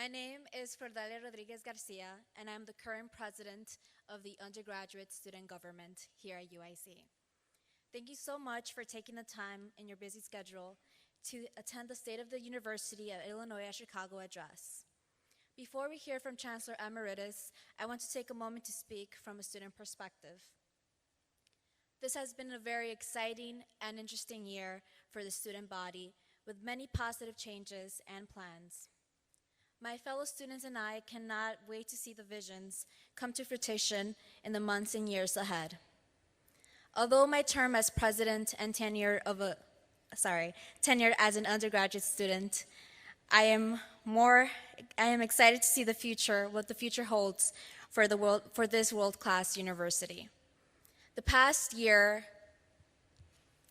My name is Cordelia Rodriguez Garcia, and I'm the current president of the undergraduate student government here at UIC. Thank you so much for taking the time in your busy schedule to attend the State of the University of Illinois at Chicago address. Before we hear from Chancellor Amiridis, I want to take a moment to speak from a student perspective. This has been a very exciting and interesting year for the student body, with many positive changes and plans. My fellow students and I cannot wait to see the visions come to fruition in the months and years ahead. Although my term as president and tenure as an undergraduate student, I am excited to see the future, what the future holds for this world-class university. The past year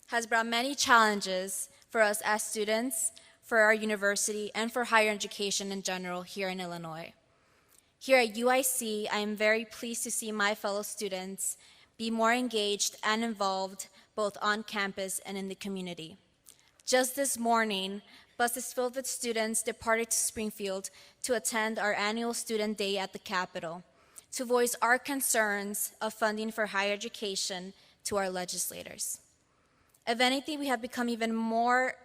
has brought many challenges for us as students, for our university, and for higher education in general here in Illinois. Here at UIC, I am very pleased to see my fellow students be more engaged and involved both on campus and in the community. Just this morning, buses filled with students departed to Springfield to attend our annual Student Day at the Capitol, to voice our concerns of funding for higher education to our legislators. If anything, we have become even more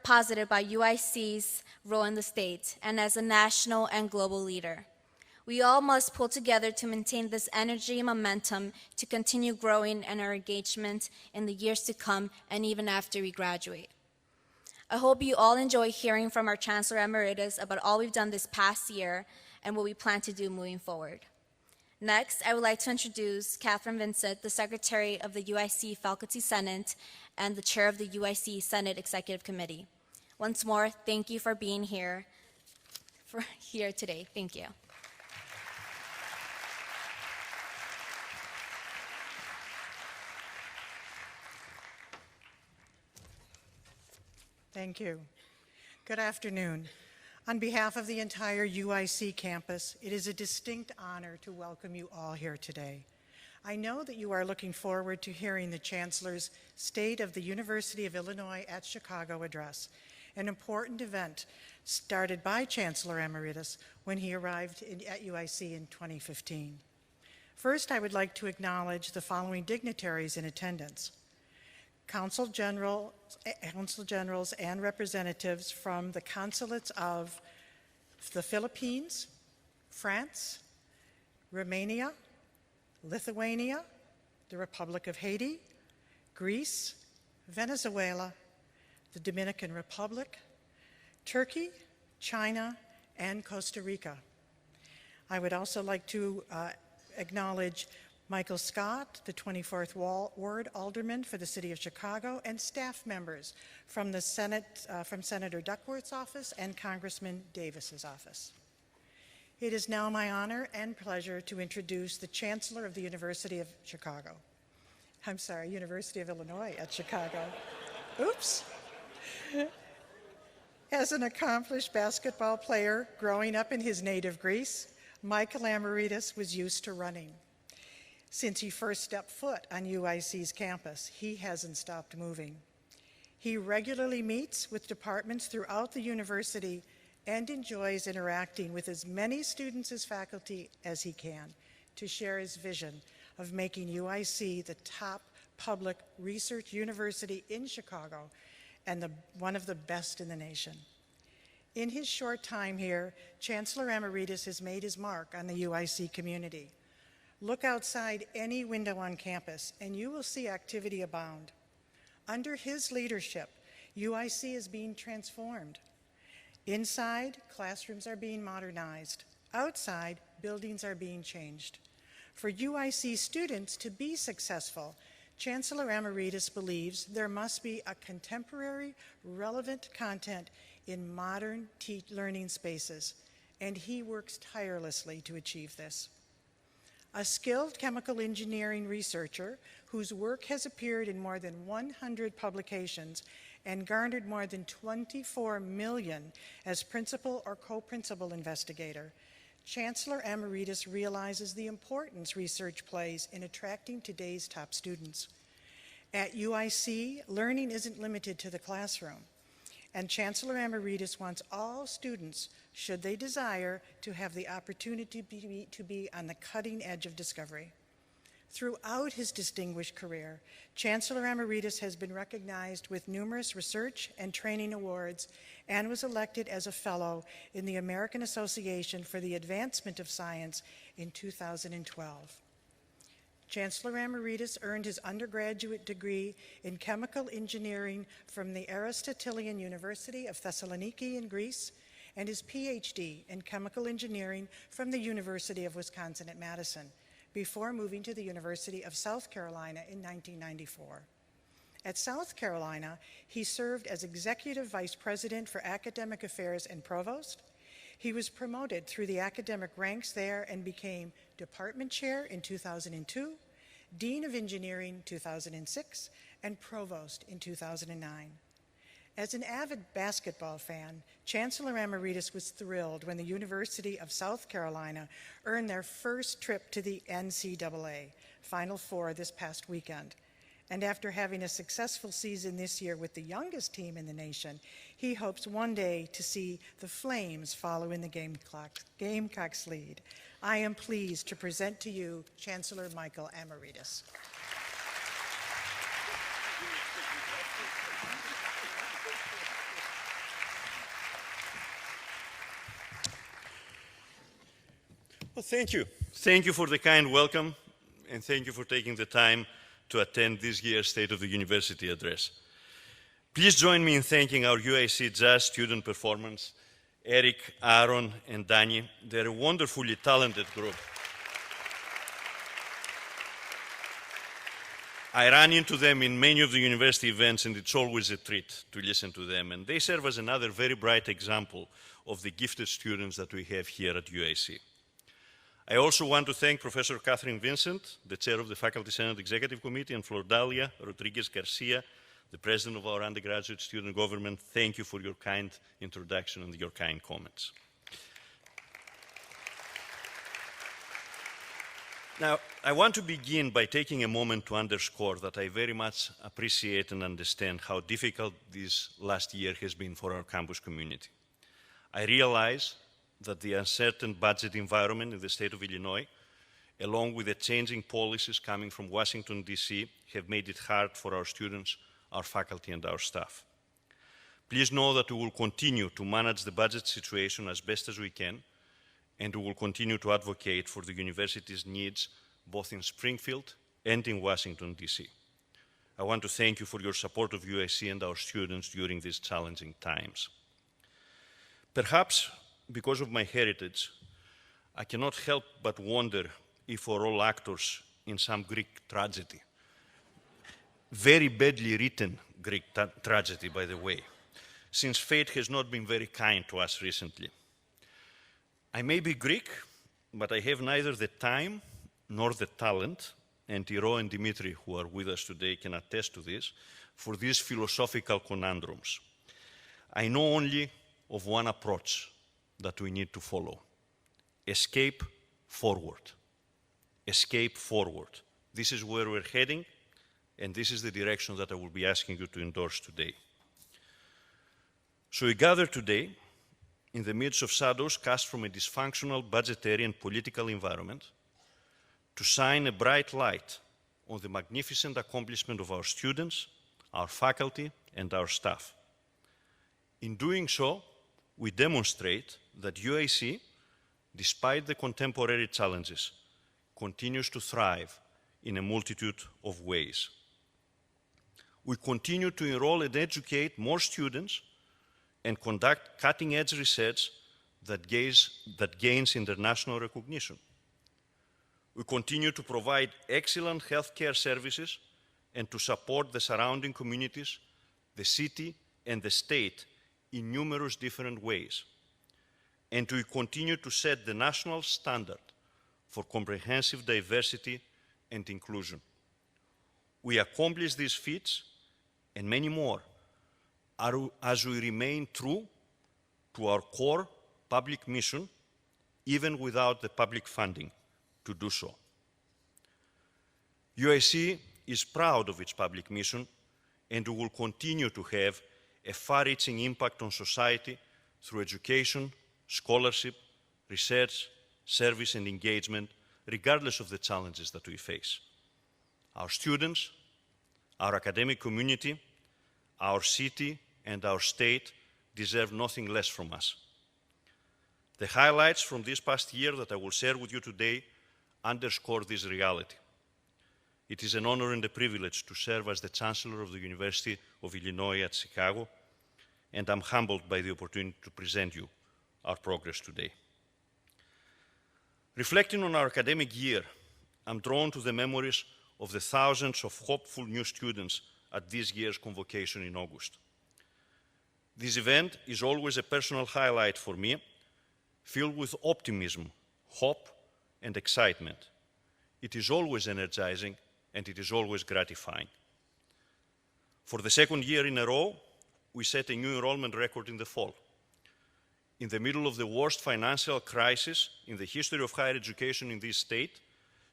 positive about UIC's role in the state and as a national and global leader. We all must pull together to maintain this energy and momentum to continue growing in our engagement in the years to come and even after we graduate. I hope you all enjoy hearing from our Chancellor Amiridis about all we've done this past year and what we plan to do moving forward. Next, I would like to introduce Catherine Vincent, the Secretary of the UIC Faculty Senate and the Chair of the UIC Senate Executive Committee. Once more, thank you for being here today. Thank you. Thank you. Good afternoon. On behalf of the entire UIC campus, it is a distinct honor to welcome you all here today. I know that you are looking forward to hearing the Chancellor's State of the University of Illinois at Chicago address, an important event started by Chancellor Amiridis when he arrived at UIC in 2015. First, I would like to acknowledge the following dignitaries in attendance: Consul Generals and representatives from the consulates of the Philippines, France, Romania, Lithuania, the Republic of Haiti, Greece, Venezuela, the Dominican Republic, Turkey, China, and Costa Rica. I would also like to acknowledge Michael Scott, the 24th Ward Alderman for the City of Chicago, and staff members from the Senate, from Senator Duckworth's office and Congressman Davis's office. It is now my honor and pleasure to introduce the Chancellor of the University of Illinois at Chicago. Oops. As an accomplished basketball player growing up in his native Greece, Michael Amiridis was used to running. Since he first stepped foot on UIC's campus, he hasn't stopped moving. He regularly meets with departments throughout the university and enjoys interacting with as many students as faculty as he can to share his vision of making UIC the top public research university in Chicago and one of the best in the nation. In his short time here, Chancellor Amiridis has made his mark on the UIC community. Look outside any window on campus and you will see activity abound. Under his leadership, UIC is being transformed. Inside, classrooms are being modernized. Outside, buildings are being changed. For UIC students to be successful, Chancellor Amiridis believes there must be a contemporary, relevant content in modern learning spaces, and he works tirelessly to achieve this. A skilled chemical engineering researcher whose work has appeared in more than 100 publications and garnered more than 24 million as principal or co-principal investigator, Chancellor Amiridis realizes the importance research plays in attracting today's top students. At UIC, learning isn't limited to the classroom. and Chancellor Amiridis wants all students, should they desire, to have the opportunity to be on the cutting edge of discovery. Throughout his distinguished career, Chancellor Amiridis has been recognized with numerous research and training awards and was elected as a fellow in the American Association for the Advancement of Science in 2012. Chancellor Amiridis earned his undergraduate degree in chemical engineering from the Aristotelian University of Thessaloniki in Greece and his PhD in chemical engineering from the University of Wisconsin at Madison, before moving to the University of South Carolina in 1994. At South Carolina, he served as Executive Vice President for Academic Affairs and Provost. He was promoted through the academic ranks there and became Department Chair in 2002, Dean of Engineering 2006, and Provost in 2009. As an avid basketball fan, Chancellor Amiridis was thrilled when the University of South Carolina earned their first trip to the NCAA Final Four this past weekend. And after having a successful season this year with the youngest team in the nation, he hopes one day to see the Flames follow in the Gamecocks' lead. I am pleased to present to you Chancellor Michael Amiridis. Well, thank you. Thank you for the kind welcome, and thank you for taking the time to attend this year's State of the University address. Please join me in thanking our UIC Jazz student performance, Eric, Aaron, and Danny. They're a wonderfully talented group. I run into them in many of the university events, and it's always a treat to listen to them. And they serve as another very bright example of the gifted students that we have here at UIC. I also want to thank Professor Catherine Vincent, the chair of the Faculty Senate Executive Committee, and Flordalia Rodriguez Garcia, the president of our undergraduate student government. Thank you for your kind introduction and your kind comments. Now, I want to begin by taking a moment to underscore that I very much appreciate and understand how difficult this last year has been for our campus community. I realize that the uncertain budget environment in the state of Illinois, along with the changing policies coming from Washington, D.C., have made it hard for our students, our faculty, and our staff. Please know that we will continue to manage the budget situation as best as we can, and we will continue to advocate for the university's needs both in Springfield and in Washington, D.C. I want to thank you for your support of UIC and our students during these challenging times. Perhaps because of my heritage, I cannot help but wonder if we're all actors in some Greek tragedy. Very badly written Greek tragedy, by the way, since fate has not been very kind to us recently. I may be Greek, but I have neither the time nor the talent, and Iro and Dimitri, who are with us today, can attest to this, for these philosophical conundrums. I know only of one approach that we need to follow. Escape forward. Escape forward. This is where we're heading, and this is the direction that I will be asking you to endorse today. So we gather today in the midst of shadows cast from a dysfunctional budgetary and political environment to shine a bright light on the magnificent accomplishment of our students, our faculty, and our staff. In doing so, we demonstrate that UIC, despite the contemporary challenges, continues to thrive in a multitude of ways. We continue to enroll and educate more students and conduct cutting-edge research that gains international recognition. We continue to provide excellent healthcare services and to support the surrounding communities, the city, and the state in numerous different ways. And we continue to set the national standard for comprehensive diversity and inclusion. We accomplish these feats and many more as we remain true to our core public mission, even without the public funding to do so. UIC is proud of its public mission, and we will continue to have a far-reaching impact on society through education, scholarship, research, service, and engagement, regardless of the challenges that we face. Our students, our academic community, our city, and our state deserve nothing less from us. The highlights from this past year that I will share with you today underscore this reality. It is an honor and a privilege to serve as the Chancellor of the University of Illinois at Chicago, and I'm humbled by the opportunity to present you our progress today. Reflecting on our academic year, I'm drawn to the memories of the thousands of hopeful new students at this year's convocation in August. This event is always a personal highlight for me, filled with optimism, hope, and excitement. It is always energizing, and it is always gratifying. For the second year in a row, we set a new enrollment record in the fall. In the middle of the worst financial crisis in the history of higher education in this state,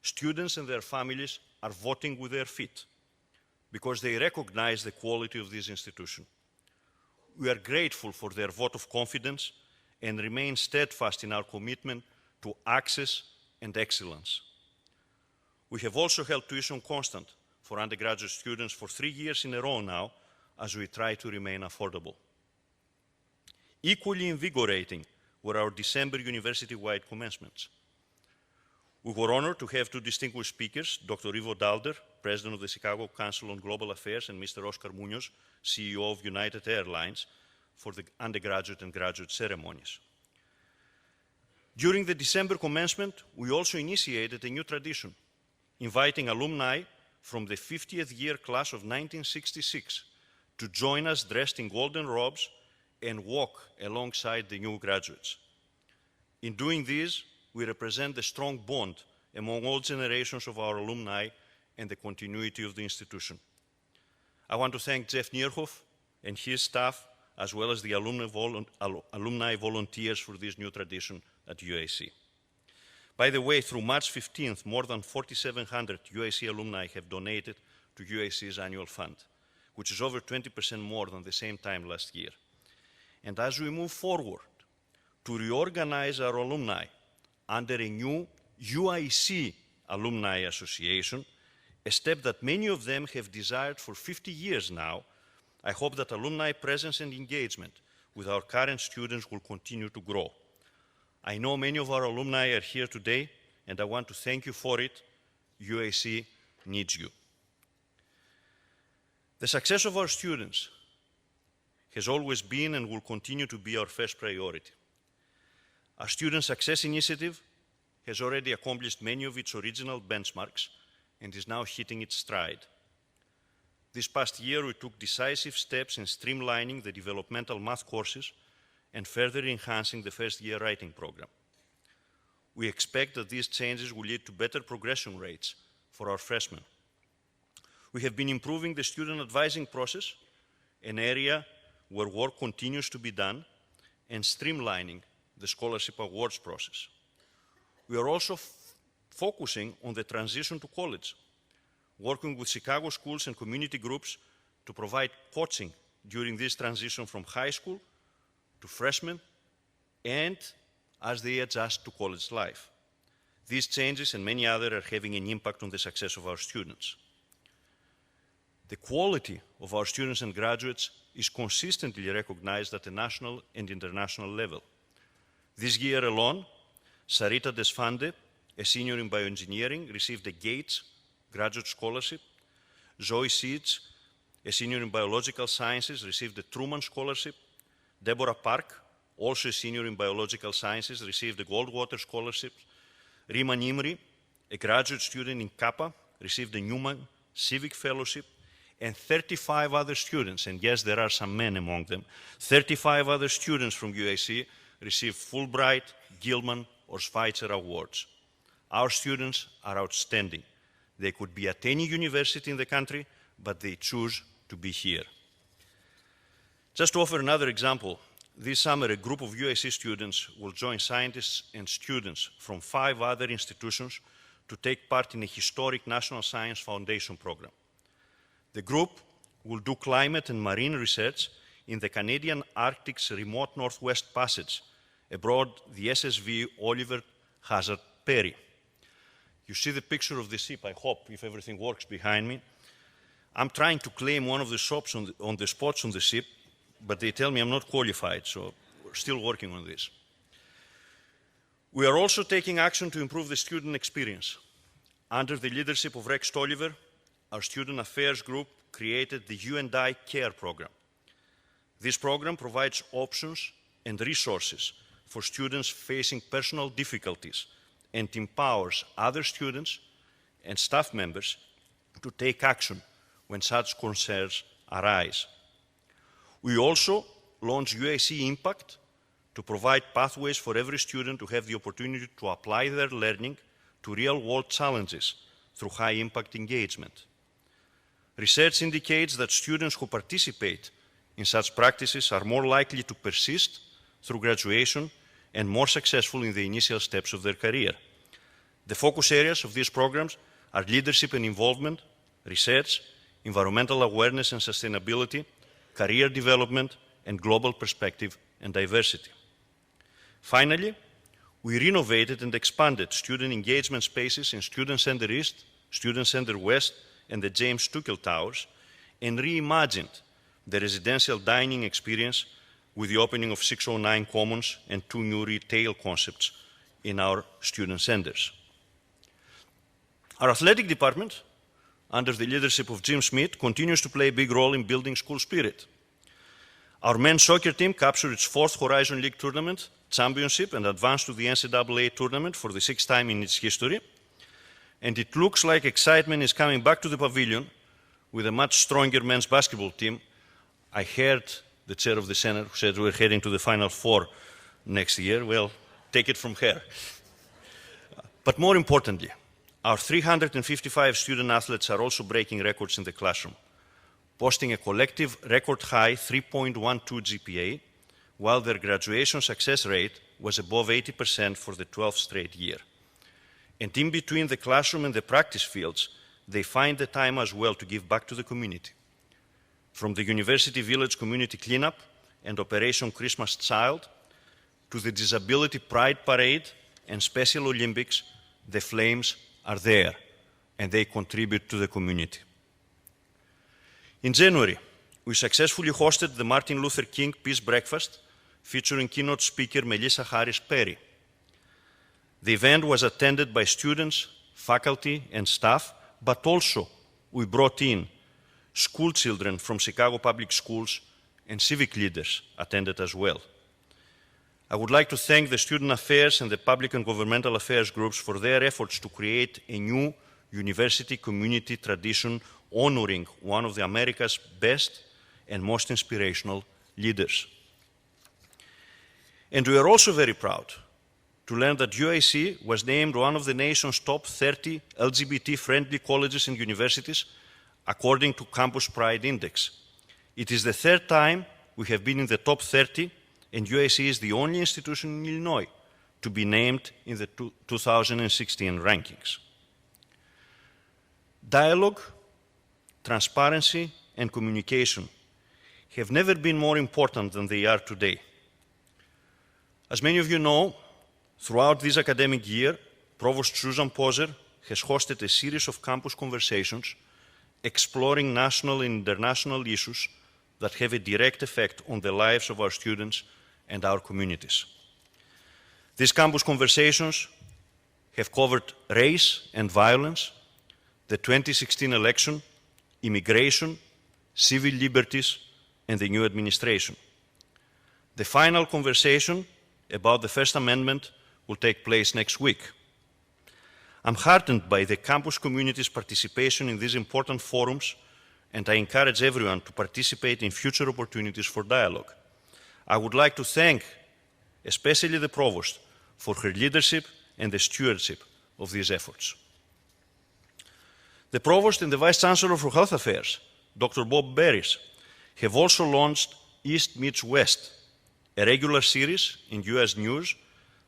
students and their families are voting with their feet because they recognize the quality of this institution. We are grateful for their vote of confidence and remain steadfast in our commitment to access and excellence. We have also held tuition constant for undergraduate students for 3 years in a row now, as we try to remain affordable. Equally invigorating were our December university-wide commencements. We were honored to have two distinguished speakers, Dr. Ivo Dalder, President of the Chicago Council on Global Affairs, and Mr. Oscar Munoz, CEO of United Airlines, for the undergraduate and graduate ceremonies. During the December commencement, we also initiated a new tradition, inviting alumni from the 50th year class of 1966 to join us dressed in golden robes and walk alongside the new graduates. In doing this, we represent the strong bond among all generations of our alumni and the continuity of the institution. I want to thank Jeff Nierhoff and his staff, as well as the alumni volunteers for this new tradition at UIC. By the way, through March 15th, more than 4,700 UIC alumni have donated to UIC's annual fund, which is over 20% more than the same time last year. And as we move forward to reorganize our alumni under a new UIC Alumni Association, a step that many of them have desired for 50 years now, I hope that alumni presence and engagement with our current students will continue to grow. I know many of our alumni are here today, and I want to thank you for it. UIC needs you. The success of our students has always been and will continue to be our first priority. Our Student Success Initiative has already accomplished many of its original benchmarks and is now hitting its stride. This past year, we took decisive steps in streamlining the developmental math courses and further enhancing the first-year writing program. We expect that these changes will lead to better progression rates for our freshmen. We have been improving the student advising process, an area where work continues to be done, and streamlining the scholarship awards process. We are also focusing on the transition to college, working with Chicago schools and community groups to provide coaching during this transition from high school to freshmen and as they adjust to college life. These changes and many others are having an impact on the success of our students. The quality of our students and graduates is consistently recognized at the national and international level. This year alone, Sarita Desfande, a senior in bioengineering, received a Gates Graduate Scholarship. Zoe Seeds, a senior in biological sciences, received the Truman Scholarship. Deborah Park, also a senior in biological sciences, received the Goldwater Scholarship. Rima Nimri, a graduate student in Kappa, received the Newman Civic Fellowship. And 35 other students, and yes, there are some men among them, 35 other students from UIC received Fulbright, Gilman, or Schweitzer awards. Our students are outstanding. They could be at any university in the country, but they choose to be here. Just to offer another example, this summer a group of UIC students will join scientists and students from 5 other institutions to take part in a historic National Science Foundation program. The group will do climate and marine research in the Canadian Arctic's remote Northwest Passage aboard the SSV Oliver Hazard Perry. You see the picture of the ship, I hope, if everything works behind me. I'm trying to claim one of the shops on the spots on the ship, but they tell me I'm not qualified, so we're still working on this. We are also taking action to improve the student experience. Under the leadership of Rex Tolliver, our Student Affairs Group created the U&I Care program. This program provides options and resources for students facing personal difficulties and empowers other students and staff members to take action when such concerns arise. We also launched UIC Impact to provide pathways for every student to have the opportunity to apply their learning to real-world challenges through high-impact engagement. Research indicates that students who participate in such practices are more likely to persist through graduation and more successful in the initial steps of their career. The focus areas of these programs are leadership and involvement, research, environmental awareness and sustainability, career development, and global perspective and diversity. Finally, we renovated and expanded student engagement spaces in Student Center East, Student Center West, and the James Tuchel Towers, and reimagined the residential dining experience with the opening of 609 Commons and 2 new retail concepts in our student centers. Our athletic department, under the leadership of Jim Smith, continues to play a big role in building school spirit. Our men's soccer team captured its 4th Horizon League tournament championship and advanced to the NCAA tournament for the 6th time in its history. And it looks like excitement is coming back to the pavilion with a much stronger men's basketball team. I heard the chair of the Senate who said we're heading to the Final Four next year. Well, take it from her. But more importantly, our 355 student athletes are also breaking records in the classroom, posting a collective record high 3.12 GPA, while their graduation success rate was above 80% for the 12th straight year. And in between the classroom and the practice fields, they find the time as well to give back to the community. From the University Village Community Cleanup and Operation Christmas Child, to the Disability Pride Parade and Special Olympics, the flames are there, and they contribute to the community. In January, we successfully hosted the Martin Luther King Peace Breakfast, featuring keynote speaker Melissa Harris Perry. The event was attended by students, faculty, and staff, but also we brought in school children from Chicago Public Schools, and civic leaders attended as well. I would like to thank the Student Affairs and the Public and Governmental Affairs groups for their efforts to create a new university community tradition honoring one of America's best and most inspirational leaders. And we are also very proud to learn that UIC was named one of the nation's top 30 LGBT-friendly colleges and universities according to Campus Pride Index. It is the 3rd time we have been in the top 30, and UIC is the only institution in Illinois to be named in the 2016 rankings. Dialogue, transparency, and communication have never been more important than they are today. As many of you know, throughout this academic year, Provost Susan Poser has hosted a series of campus conversations exploring national and international issues that have a direct effect on the lives of our students and our communities. These campus conversations have covered race and violence, the 2016 election, immigration, civil liberties, and the new administration. The final conversation about the First Amendment will take place next week. I'm heartened by the campus community's participation in these important forums, and I encourage everyone to participate in future opportunities for dialogue. I would like to thank especially the Provost for her leadership and the stewardship of these efforts. The Provost and the Vice Chancellor for Health Affairs, Dr. Bob Berries, have also launched East Meets West, a regular series in US News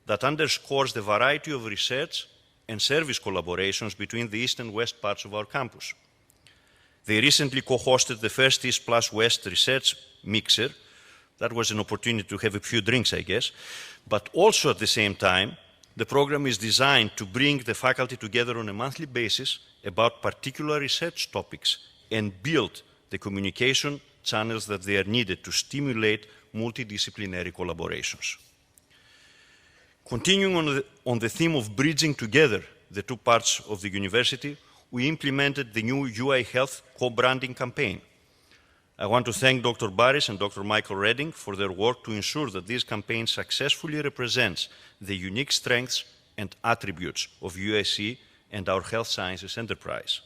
that underscores the variety of research and service collaborations between the East and West parts of our campus. They recently co-hosted the first East plus West research mixer That was an opportunity to have a few drinks, I guess. But also at the same time, the program is designed to bring the faculty together on a monthly basis about particular research topics and build the communication channels that they are needed to stimulate multidisciplinary collaborations. Continuing on the theme of bridging together the two parts of the university, we implemented the new UI Health co-branding campaign. I want to thank Dr. Barris and Dr. Michael Redding for their work to ensure that this campaign successfully represents the unique strengths and attributes of UIC and our health sciences enterprise.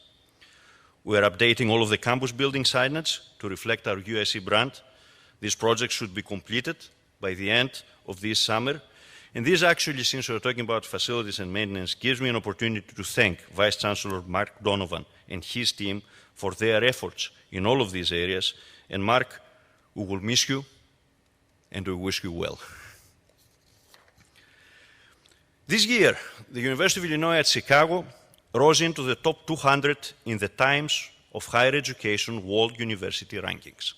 We are updating all of the campus building signage to reflect our UIC brand. This project should be completed by the end of this summer. And this actually, since we're talking about facilities and maintenance, gives me an opportunity to thank Vice Chancellor Mark Donovan and his team for their efforts in all of these areas. And Mark, we will miss you and we wish you well. This year, the University of Illinois at Chicago rose into the top 200 in the Times of Higher Education World University Rankings.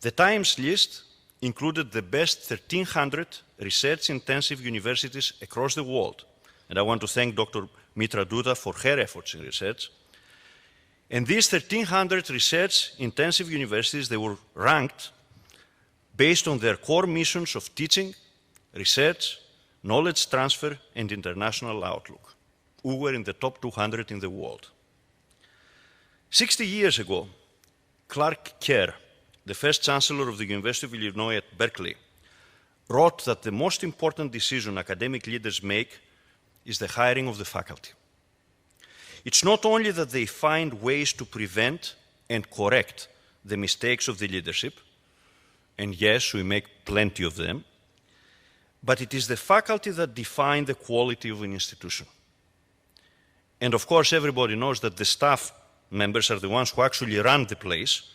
The Times list included the best 1,300 research-intensive universities across the world. And I want to thank Dr. Mitra Duda for her efforts in research. And these 1,300 research-intensive universities, they were ranked based on their core missions of teaching, research, knowledge transfer, and international outlook. We were in the top 200 in the world. 60 years ago, Clark Kerr, the first Chancellor of the University of Illinois at Berkeley, wrote that the most important decision academic leaders make is the hiring of the faculty. It's not only that they find ways to prevent and correct the mistakes of the leadership, and yes, we make plenty of them, but it is the faculty that define the quality of an institution. And of course, everybody knows that the staff members are the ones who actually run the place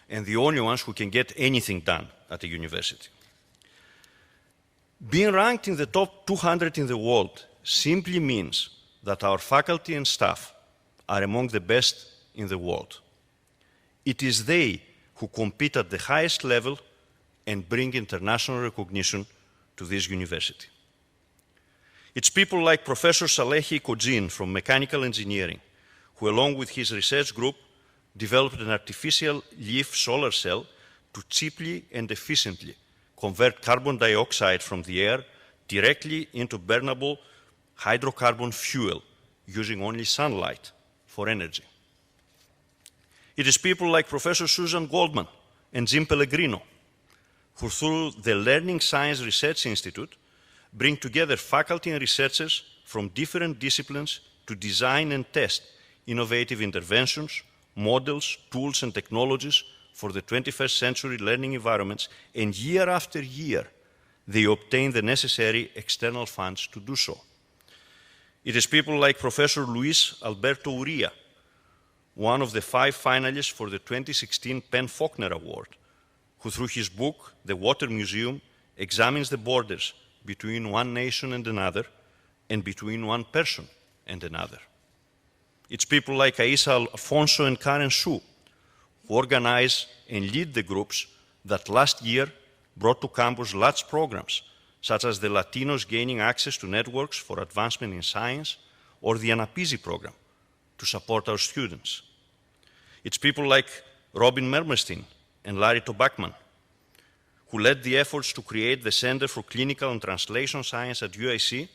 and the only ones who can get anything done at a university. Being ranked in the top 200 in the world simply means that our faculty and staff are among the best in the world. It is they who compete at the highest level and bring international recognition to this university. It's people like Professor Salehi Kojin from Mechanical Engineering, who along with his research group developed an artificial leaf solar cell to cheaply and efficiently convert carbon dioxide from the air directly into burnable hydrocarbon fuel using only sunlight for energy. It is people like Professor Susan Goldman and Jim Pellegrino, who through the Learning Science Research Institute bring together faculty and researchers from different disciplines to design and test innovative interventions, models, tools, and technologies for the 21st century learning environments, and year after year, they obtain the necessary external funds to do so. It is people like Professor Luis Alberto Uria, one of the 5 finalists for the 2016 Penn Faulkner Award, who through his book, The Water Museum, examines the borders between one nation and another, and between one person and another. It's people like Aisa Alfonso and Karen Shu, who organize and lead the groups that last year brought to campus large programs, such as the Latinos Gaining Access to Networks for Advancement in Science, or the Anapizi program, to support our students. It's people like Robin Mermerstein and Larry Tobacman, who led the efforts to create the Center for Clinical and Translation Science at UIC,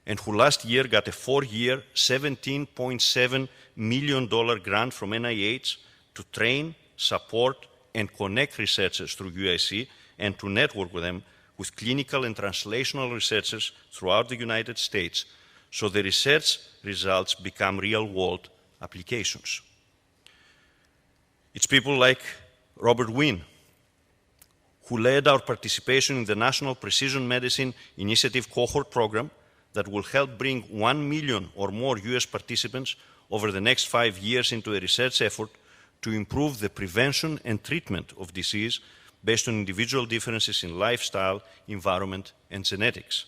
and who last year got a 4-year, $17.7 million grant from NIH to train, support, and connect researchers through UIC and to network with them with clinical and translational researchers throughout the United States, so the research results become real-world applications. It's people like Robert Wynn, who led our participation in the National Precision Medicine Initiative Cohort Program that will help bring 1 million or more US participants over the next 5 years into a research effort to improve the prevention and treatment of disease based on individual differences in lifestyle, environment, and genetics.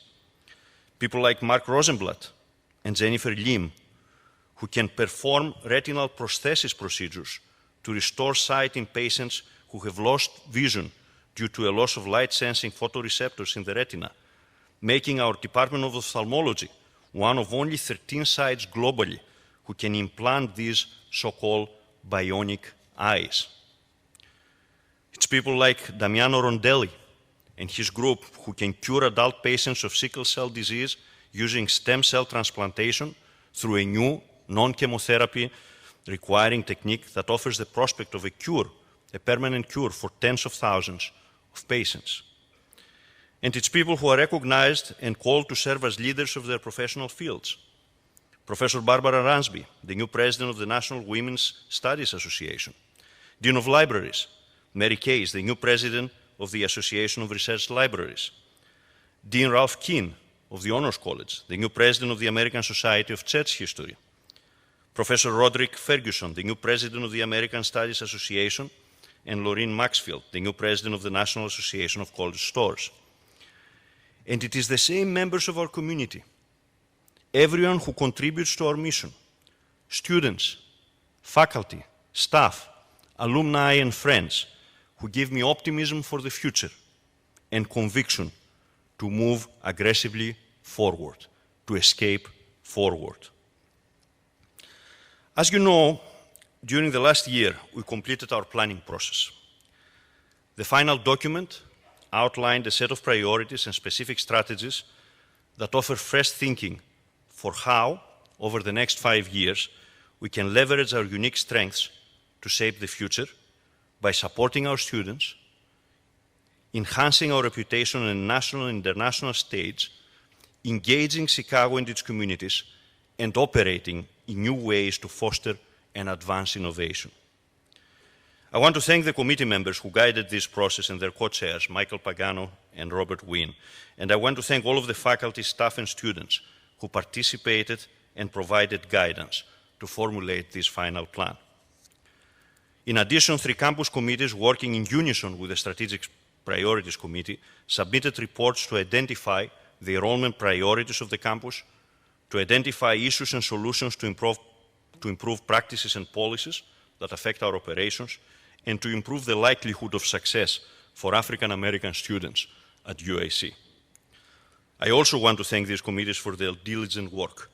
People like Mark Rosenblatt and Jennifer Lim, who can perform retinal prosthesis procedures to restore sight in patients who have lost vision due to a loss of light-sensing photoreceptors in the retina, making our Department of Ophthalmology one of only 13 sites globally who can implant these so-called bionic eyes. It's people like Damiano Rondelli and his group who can cure adult patients of sickle cell disease using stem cell transplantation through a new non-chemotherapy requiring technique that offers the prospect of a cure, a permanent cure for tens of thousands of patients. And it's people who are recognized and called to serve as leaders of their professional fields. Professor Barbara Ransby, the new president of the National Women's Studies Association. Dean of Libraries, Mary Case, the new president of the Association of Research Libraries. Dean Ralph Keane of the Honors College, the new president of the American Society of Church History. Professor Roderick Ferguson, the new president of the American Studies Association, and Laureen Maxfield, the new president of the National Association of College Stores. And it is the same members of our community, everyone who contributes to our mission, students, faculty, staff, alumni, and friends, who give me optimism for the future and conviction to move aggressively forward, to escape forward. As you know, during the last year, we completed our planning process. The final document outlined a set of priorities and specific strategies that offer fresh thinking for how, over the next 5 years, we can leverage our unique strengths to shape the future by supporting our students, enhancing our reputation on a national and international stage, engaging Chicago and its communities, and operating in new ways to foster and advance innovation. I want to thank the committee members who guided this process and their co-chairs, Michael Pagano and Robert Wynn. And I want to thank all of the faculty, staff, and students who participated and provided guidance to formulate this final plan. In addition, 3 campus committees working in unison with the Strategic Priorities Committee submitted reports to identify the enrollment priorities of the campus, to identify issues and solutions to improve practices and policies that affect our operations, and to improve the likelihood of success for African American students at UIC. I also want to thank these committees for their diligent work.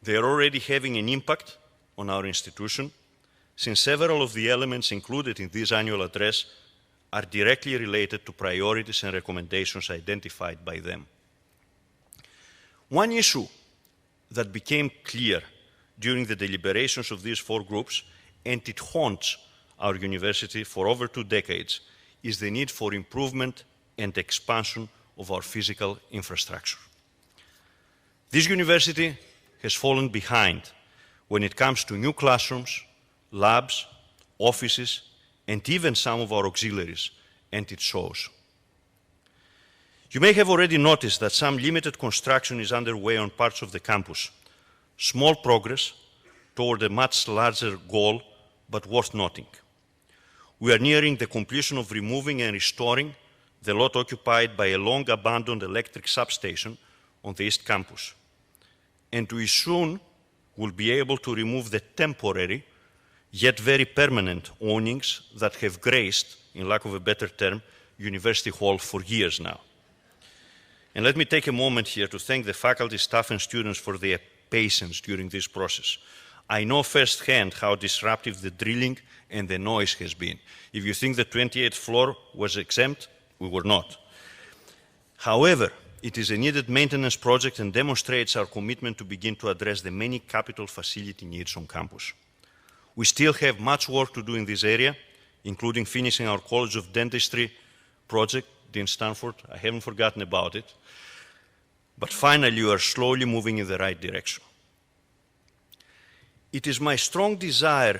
They are already having an impact on our institution, since several of the elements included in this annual address are directly related to priorities and recommendations identified by them. One issue that became clear during the deliberations of these 4 groups, and it haunts our university for over 2 decades, is the need for improvement and expansion of our physical infrastructure. This university has fallen behind when it comes to new classrooms, labs, offices, and even some of our auxiliaries, and it shows. You may have already noticed that some limited construction is underway on parts of the campus. Small progress toward a much larger goal, but worth noting. We are nearing the completion of removing and restoring the lot occupied by a long-abandoned electric substation on the East Campus. And we soon will be able to remove the temporary, yet very permanent awnings that have graced, in lack of a better term, University Hall for years now. And let me take a moment here to thank the faculty, staff, and students for their patience during this process. I know firsthand how disruptive the drilling and the noise has been. If you think the 28th floor was exempt, we were not. However, it is a needed maintenance project and demonstrates our commitment to begin to address the many capital facility needs on campus. We still have much work to do in this area, including finishing our College of Dentistry project in Stanford. I haven't forgotten about it. But finally, we are slowly moving in the right direction. It is my strong desire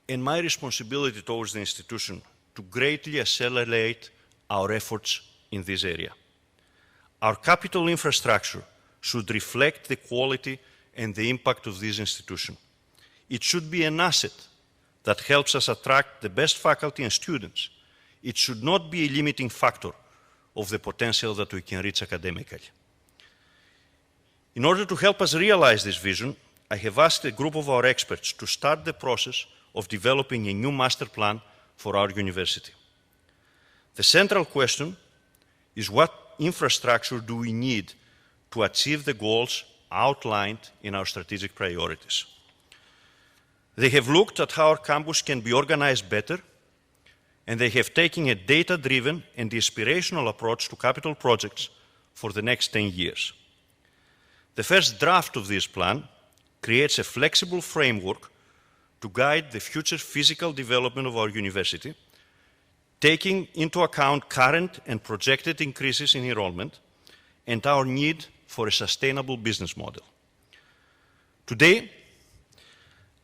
and my responsibility towards the institution to greatly accelerate our efforts in this area. Our capital infrastructure should reflect the quality and the impact of this institution. It should be an asset that helps us attract the best faculty and students. It should not be a limiting factor of the potential that we can reach academically. In order to help us realize this vision, I have asked a group of our experts to start the process of developing a new master plan for our university. The central question is what infrastructure do we need to achieve the goals outlined in our strategic priorities? They have looked at how our campus can be organized better, and they have taken a data-driven and inspirational approach to capital projects for the next 10 years. The first draft of this plan creates a flexible framework to guide the future physical development of our university, taking into account current and projected increases in enrollment and our need for a sustainable business model. Today,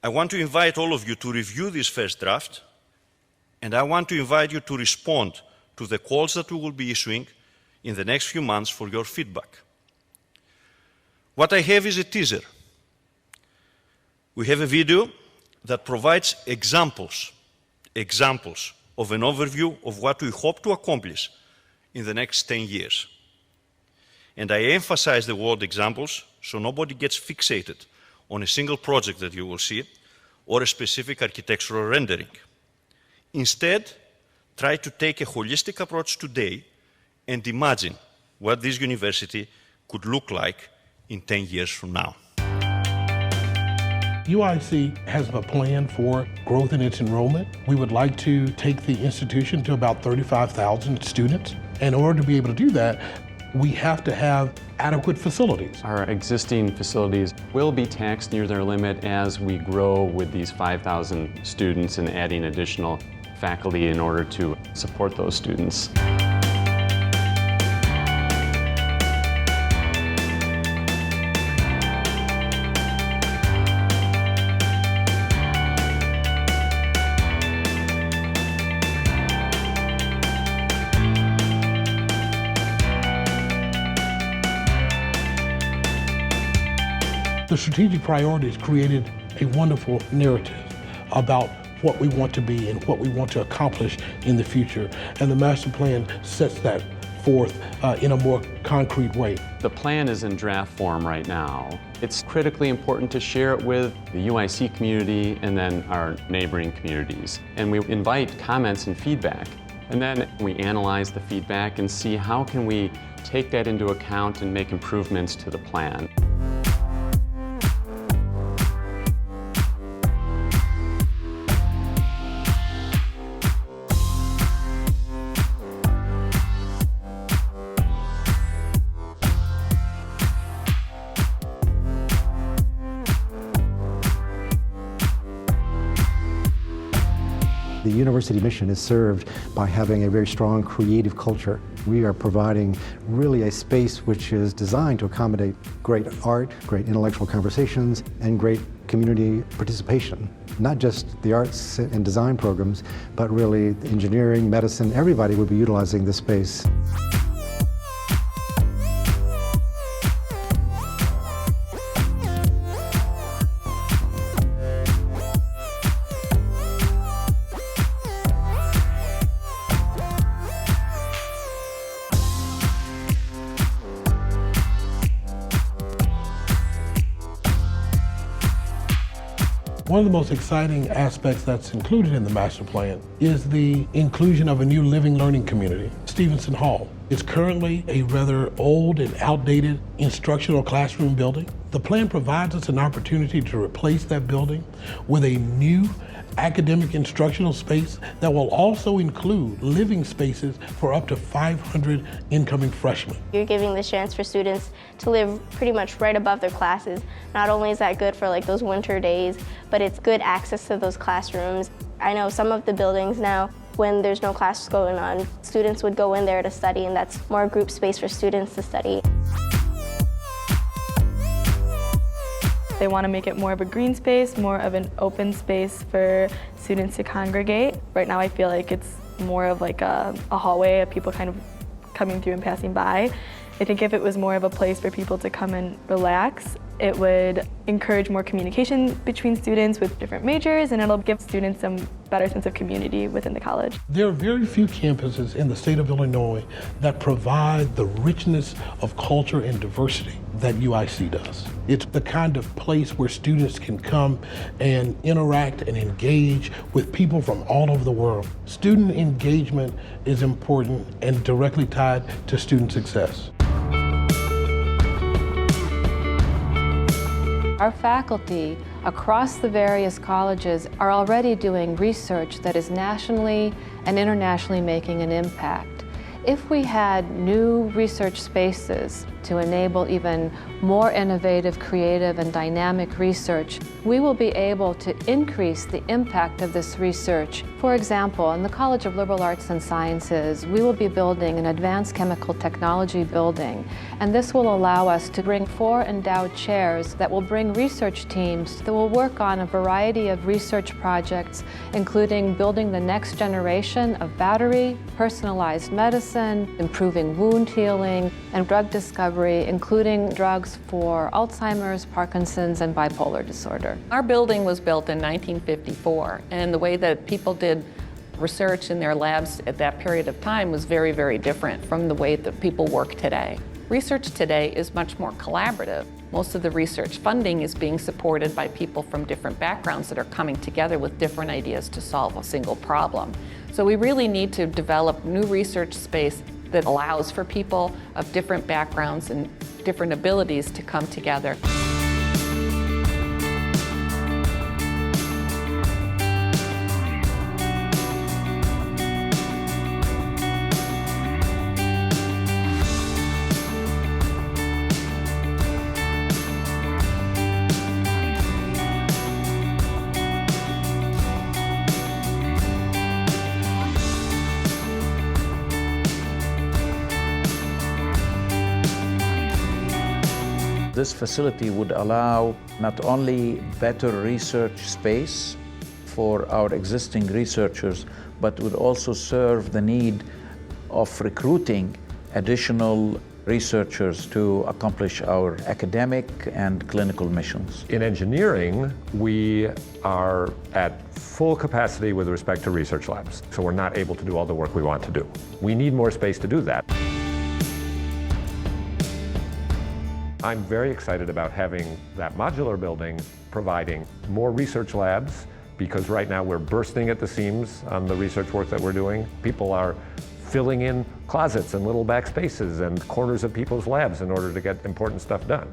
I want to invite all of you to review this first draft, and I want to invite you to respond to the calls that we will be issuing in the next few months for your feedback. What I have is a teaser. We have a video that provides examples of an overview of what we hope to accomplish in the next 10 years. And I emphasize the word examples so nobody gets fixated on a single project that you will see or a specific architectural rendering. Instead, try to take a holistic approach today and imagine what this university could look like in 10 years from now. UIC has a plan for growth in its enrollment. We would like to take the institution to about 35,000 students. In order to be able to do that, we have to have adequate facilities. Our existing facilities will be taxed near their limit as we grow with these 5,000 students and adding additional faculty in order to support those students. The strategic priorities created a wonderful narrative about what we want to be and what we want to accomplish in the future. And the master plan sets that forth in a more concrete way. The plan is in draft form right now. It's critically important to share it with the UIC community and then our neighboring communities. And we invite comments and feedback. And then we analyze the feedback and see how can we take that into account and make improvements to the plan. The university mission is served by having a very strong creative culture. We are providing really a space which is designed to accommodate great art, great intellectual conversations, and great community participation. Not just the arts and design programs, but really engineering, medicine, everybody would be utilizing this space. One of the most exciting aspects that's included in the master plan is the inclusion of a new living learning community, Stevenson Hall. It's currently a rather old and outdated instructional classroom building. The plan provides us an opportunity to replace that building with a new academic instructional space that will also include living spaces for up to 500 incoming freshmen. You're giving the chance for students to live pretty much right above their classes. Not only is that good for like those winter days, but it's good access to those classrooms. I know some of the buildings now, when there's no classes going on, students would go in there to study, and that's more group space for students to study. They want to make it more of a green space, more of an open space for students to congregate. Right now I feel like it's more of like a hallway of people kind of coming through and passing by. I think if it was more of a place for people to come and relax It would encourage more communication between students with different majors, and it'll give students some better sense of community within the college. There are very few campuses in the state of Illinois that provide the richness of culture and diversity that UIC does. It's the kind of place where students can come and interact and engage with people from all over the world. Student engagement is important and directly tied to student success. Our faculty across the various colleges are already doing research that is nationally and internationally making an impact. If we had new research spaces to enable even more innovative, creative, and dynamic research, we will be able to increase the impact of this research. For example, in the College of Liberal Arts and Sciences, we will be building an advanced chemical technology building, and this will allow us to bring 4 endowed chairs that will bring research teams that will work on a variety of research projects, including building the next generation of battery, personalized medicine, improving wound healing, and drug discovery, including drugs for Alzheimer's, Parkinson's, and bipolar disorder. Our building was built in 1954, and the way that people did research in their labs at that period of time was very, very different from the way that people work today. Research today is much more collaborative. Most of the research funding is being supported by people from different backgrounds that are coming together with different ideas to solve a single problem. So we really need to develop new research space that allows for people of different backgrounds and different abilities to come together. This facility would allow not only better research space for our existing researchers, but would also serve the need of recruiting additional researchers to accomplish our academic and clinical missions. In engineering, we are at full capacity with respect to research labs, so we're not able to do all the work we want to do. We need more space to do that. I'm very excited about having that modular building providing more research labs, because right now we're bursting at the seams on the research work that we're doing. People are filling in closets and little back spaces and corners of people's labs in order to get important stuff done.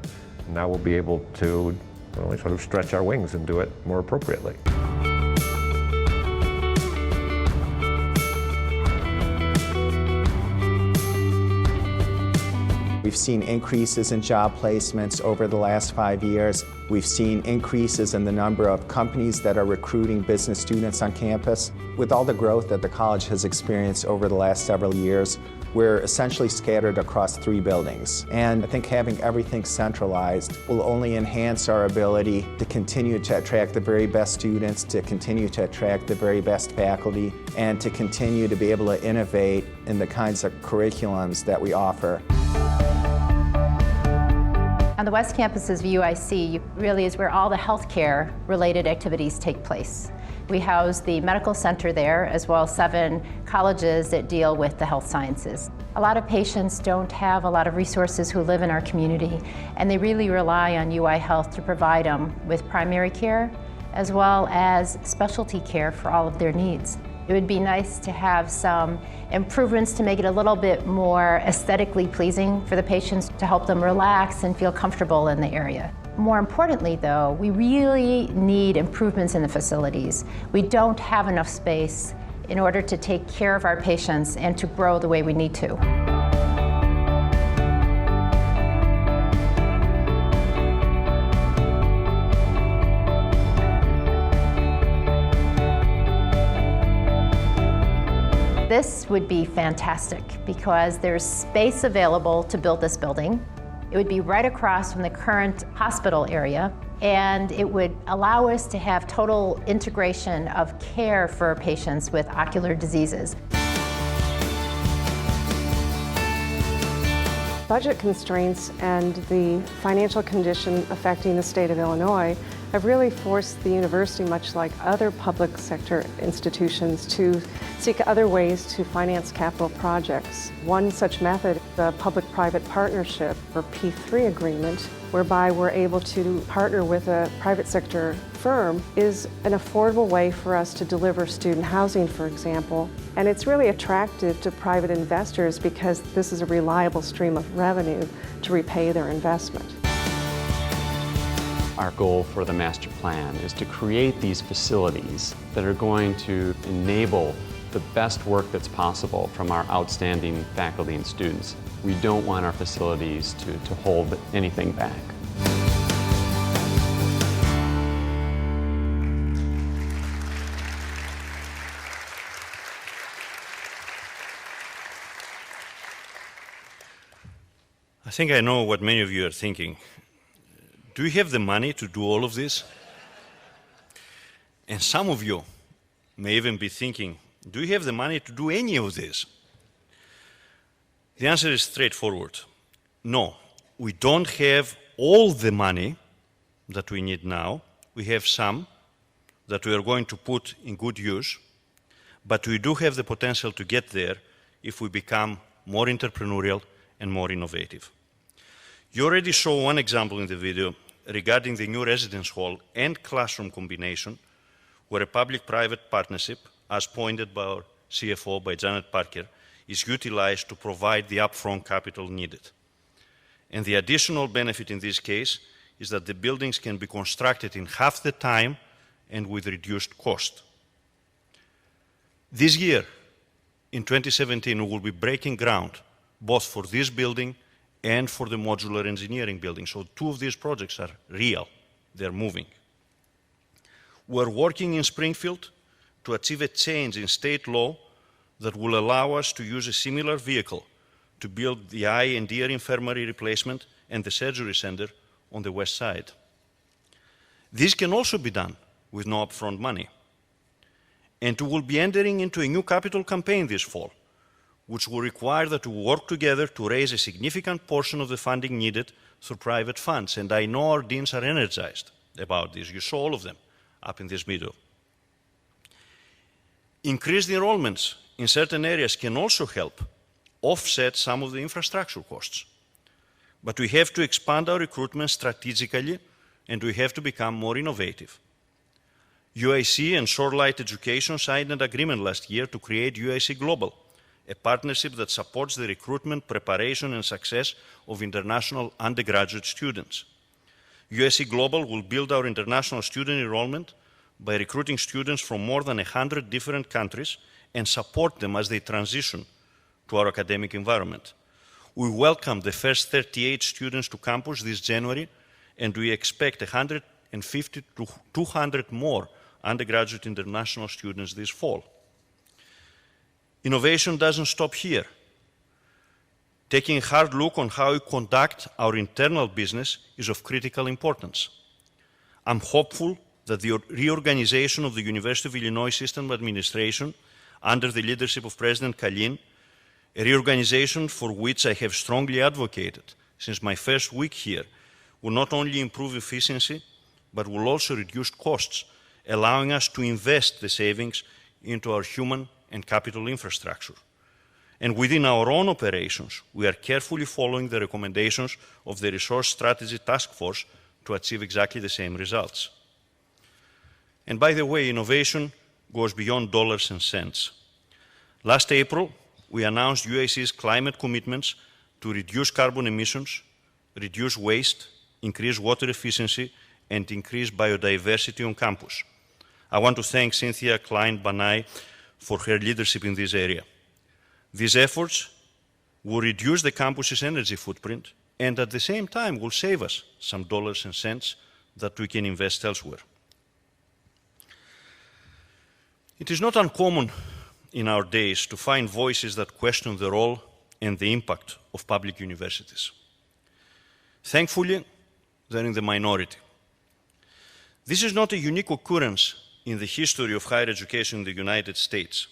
Now we'll be able to sort of stretch our wings and do it more appropriately. We've seen increases in job placements over the last 5 years. We've seen increases in the number of companies that are recruiting business students on campus. With all the growth that the college has experienced over the last several years, we're essentially scattered across 3 buildings. And I think having everything centralized will only enhance our ability to continue to attract the very best students, to continue to attract the very best faculty, and to continue to be able to innovate in the kinds of curriculums that we offer. On the West Campuses of UIC really is where all the healthcare related activities take place. We house the medical center there, as well as 7 colleges that deal with the health sciences. A lot of patients don't have a lot of resources who live in our community, and they really rely on UI Health to provide them with primary care, as well as specialty care for all of their needs. It would be nice to have some improvements to make it a little bit more aesthetically pleasing for the patients, to help them relax and feel comfortable in the area. More importantly, though, we really need improvements in the facilities. We don't have enough space in order to take care of our patients and to grow the way we need to. This would be fantastic because there's space available to build this building. It would be right across from the current hospital area, and it would allow us to have total integration of care for patients with ocular diseases. Budget constraints and the financial condition affecting the state of Illinois have really forced the university, much like other public sector institutions, to seek other ways to finance capital projects. One such method, the public-private partnership, or P3 agreement, whereby we're able to partner with a private sector firm, is an affordable way for us to deliver student housing, for example. And it's really attractive to private investors because this is a reliable stream of revenue to repay their investment. Our goal for the master plan is to create these facilities that are going to enable the best work that's possible from our outstanding faculty and students. We don't want our facilities to hold anything back. I think I know what many of you are thinking. Do you have the money to do all of this? And some of you may even be thinking, do you have the money to do any of this? The answer is straightforward. No, we don't have all the money that we need now. We have some that we are going to put in good use, but we do have the potential to get there if we become more entrepreneurial and more innovative. You already saw one example in the video regarding the new residence hall and classroom combination, where a public-private partnership, as pointed by our CFO, by Janet Parker, is utilized to provide the upfront capital needed. And the additional benefit in this case is that the buildings can be constructed in half the time and with reduced cost. This year, in 2017, we will be breaking ground both for this building and for the modular engineering building. So two of these projects are real, they're moving. We're working in Springfield to achieve a change in state law that will allow us to use a similar vehicle to build the eye and ear infirmary replacement and the surgery center on the west side. This can also be done with no upfront money. And we will be entering into a new capital campaign this fall, which will require that we work together to raise a significant portion of the funding needed through private funds. And I know our deans are energized about this. You saw all of them up in this video. Increased enrollments in certain areas can also help offset some of the infrastructure costs. But we have to expand our recruitment strategically, and we have to become more innovative. UIC and Shorelight Education signed an agreement last year to create UIC Global, a partnership that supports the recruitment, preparation, and success of international undergraduate students. UIC Global will build our international student enrollment by recruiting students from more than 100 different countries and support them as they transition to our academic environment. We welcome the first 38 students to campus this January, and we expect 150 to 200 more undergraduate international students this fall. Innovation doesn't stop here. Taking a hard look on how we conduct our internal business is of critical importance. I'm hopeful that the reorganization of the University of Illinois System Administration under the leadership of President Kalin, a reorganization for which I have strongly advocated since my first week here, will not only improve efficiency, but will also reduce costs, allowing us to invest the savings into our human and capital infrastructure. And within our own operations, we are carefully following the recommendations of the Resource Strategy Task Force to achieve exactly the same results. And by the way, innovation goes beyond dollars and cents. Last April, we announced UIC's climate commitments to reduce carbon emissions, reduce waste, increase water efficiency, and increase biodiversity on campus. I want to thank Cynthia Klein-Banai for her leadership in this area. These efforts will reduce the campus's energy footprint and at the same time will save us some dollars and cents that we can invest elsewhere. It is not uncommon in our days to find voices that question the role and the impact of public universities. Thankfully, they're in the minority. This is not a unique occurrence in the history of higher education in the United States.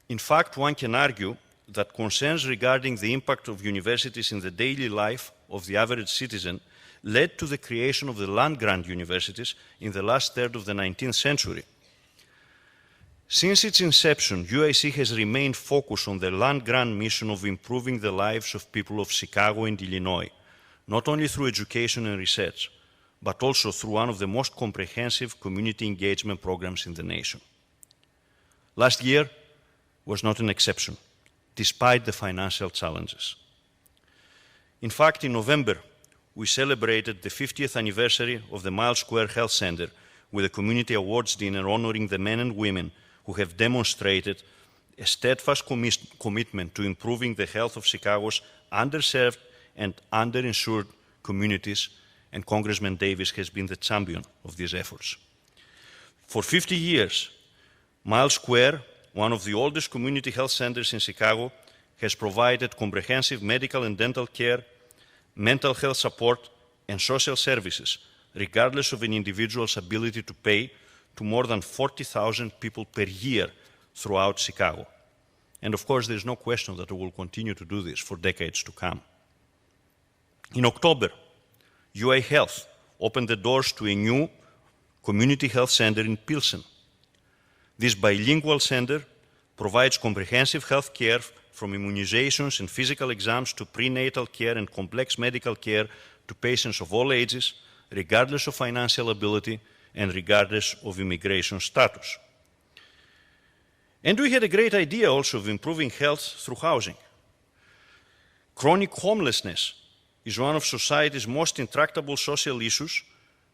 In fact, one can argue that concerns regarding the impact of universities in the daily life of the average citizen led to the creation of the land-grant universities in the last third of the 19th century. Since its inception, UIC has remained focused on the land-grant mission of improving the lives of people of Chicago and Illinois, not only through education and research, but also through one of the most comprehensive community engagement programs in the nation. Last year was not an exception, despite the financial challenges. In fact, in November, we celebrated the 50th anniversary of the Miles Square Health Center with a community awards dinner honoring the men and women who have demonstrated a steadfast commitment to improving the health of Chicago's underserved and underinsured communities, and Congressman Davis has been the champion of these efforts. For 50 years, Miles Square, one of the oldest community health centers in Chicago, has provided comprehensive medical and dental care, mental health support, and social services, regardless of an individual's ability to pay, to more than 40,000 people per year throughout Chicago. And of course, there's no question that we will continue to do this for decades to come. In October, UI Health opened the doors to a new community health center in Pilsen. This bilingual center provides comprehensive health care from immunizations and physical exams to prenatal care and complex medical care to patients of all ages, regardless of financial ability and regardless of immigration status. And we had a great idea also of improving health through housing. Chronic homelessness is one of society's most intractable social issues,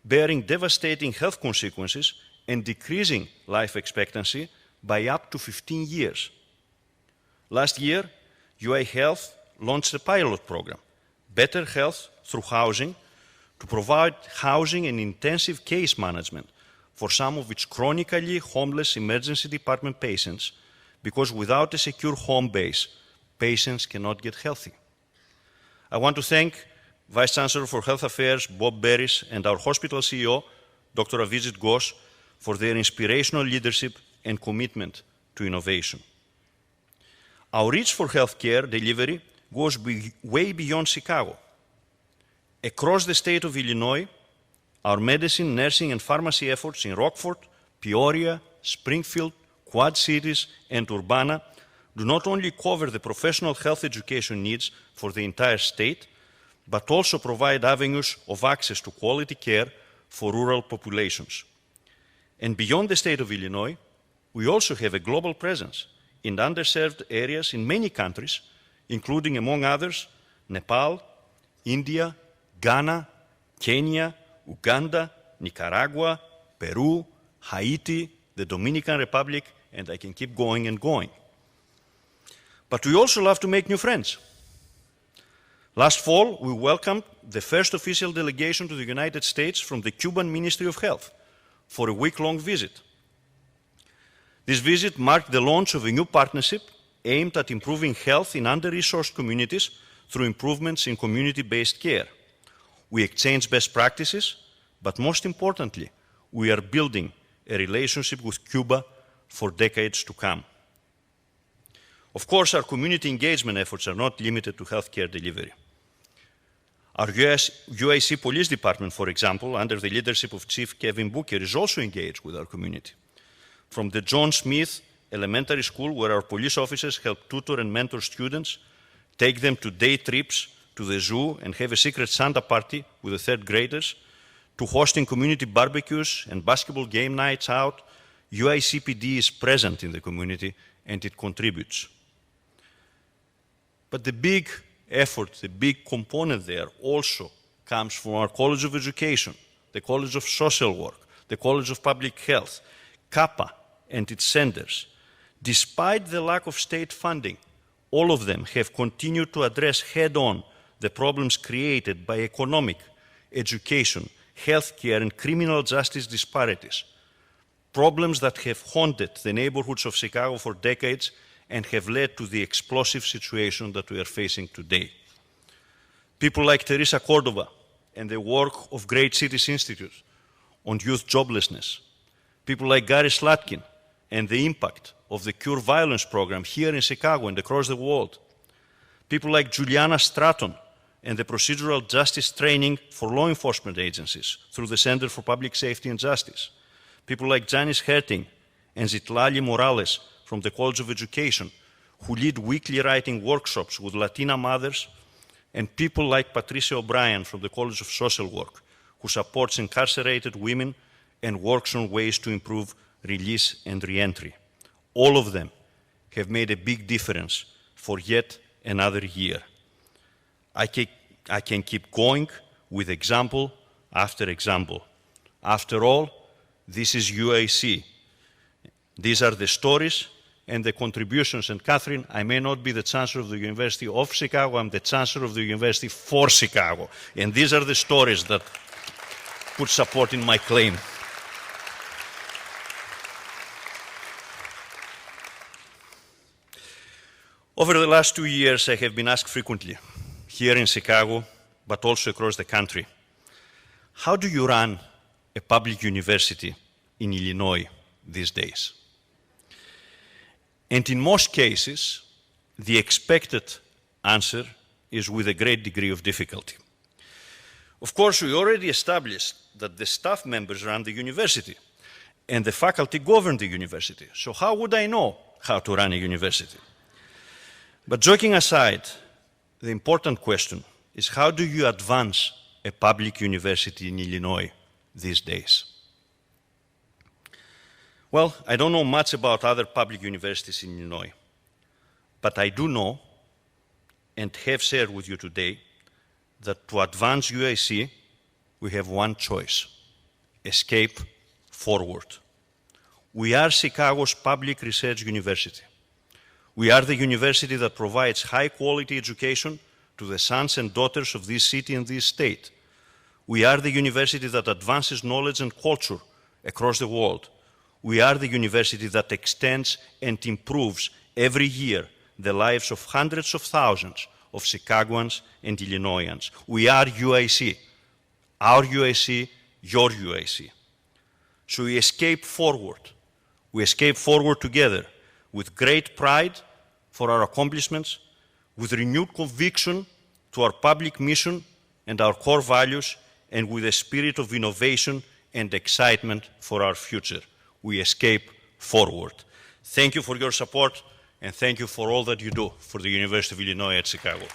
bearing devastating health consequences and decreasing life expectancy by up to 15 years. Last year, UI Health launched a pilot program, Better Health Through Housing, to provide housing and intensive case management for some of its chronically homeless emergency department patients, because without a secure home base, patients cannot get healthy. I want to thank Vice Chancellor for Health Affairs, Bob Berris, and our hospital CEO, Dr. Avijit Ghosh, for their inspirational leadership and commitment to innovation. Our reach for healthcare delivery goes way beyond Chicago. Across the state of Illinois, our medicine, nursing, and pharmacy efforts in Rockford, Peoria, Springfield, Quad Cities, and Urbana do not only cover the professional health education needs for the entire state, but also provide avenues of access to quality care for rural populations. And beyond the state of Illinois, we also have a global presence in underserved areas in many countries, including, among others, Nepal, India, Ghana, Kenya, Uganda, Nicaragua, Peru, Haiti, the Dominican Republic, and I can keep going and going. But we also love to make new friends. Last fall, we welcomed the first official delegation to the United States from the Cuban Ministry of Health for a week-long visit. This visit marked the launch of a new partnership aimed at improving health in under-resourced communities through improvements in community-based care. We exchange best practices, but most importantly, we are building a relationship with Cuba for decades to come. Of course, our community engagement efforts are not limited to healthcare delivery. Our UIC Police Department, for example, under the leadership of Chief Kevin Booker, is also engaged with our community. From the John Smith Elementary School, where our police officers help tutor and mentor students, take them to day trips to the zoo and have a secret Santa party with the third graders, to hosting community barbecues and basketball game nights out, UICPD is present in the community and it contributes. But the big effort, the big component there also comes from our College of Education, the College of Social Work, the College of Public Health, CAPA and its centers. Despite the lack of state funding, all of them have continued to address head-on the problems created by economic, education, healthcare, and criminal justice disparities, problems that have haunted the neighborhoods of Chicago for decades and have led to the explosive situation that we are facing today. People like Teresa Cordova and the work of Great Cities Institute on youth joblessness, people like Gary Slatkin and the impact of the Cure Violence program here in Chicago and across the world. People like Juliana Stratton and the procedural justice training for law enforcement agencies through the Center for Public Safety and Justice. People like Janice Herting and Zitlali Morales from the College of Education, who lead weekly writing workshops with Latina mothers, and people like Patricia O'Brien from the College of Social Work, who supports incarcerated women and works on ways to improve release and re-entry. All of them have made a big difference for yet another year. I can keep going with example after example. After all, this is UIC. These are the stories and the contributions. And Catherine, I may not be the Chancellor of the University of Chicago, I'm the Chancellor of the University for Chicago. And these are the stories that put support in my claim. Over the last 2 years, I have been asked frequently, here in Chicago, but also across the country, how do you run a public university in Illinois these days? And in most cases, the expected answer is with a great degree of difficulty. Of course, we already established that the staff members run the university and the faculty govern the university. So how would I know how to run a university? But joking aside, the important question is how do you advance a public university in Illinois these days? Well, I don't know much about other public universities in Illinois, but I do know and have shared with you today that to advance UIC, we have one choice: escape forward. We are Chicago's public research university. We are the university that provides high-quality education to the sons and daughters of this city and this state. We are the university that advances knowledge and culture across the world. We are the university that extends and improves every year the lives of hundreds of thousands of Chicagoans and Illinoisans. We are UIC, our UIC, your UIC. So we escape forward. We escape forward together with great pride for our accomplishments, with renewed conviction to our public mission and our core values, and with a spirit of innovation and excitement for our future. We escape forward. Thank you for your support, and thank you for all that you do for the University of Illinois at Chicago.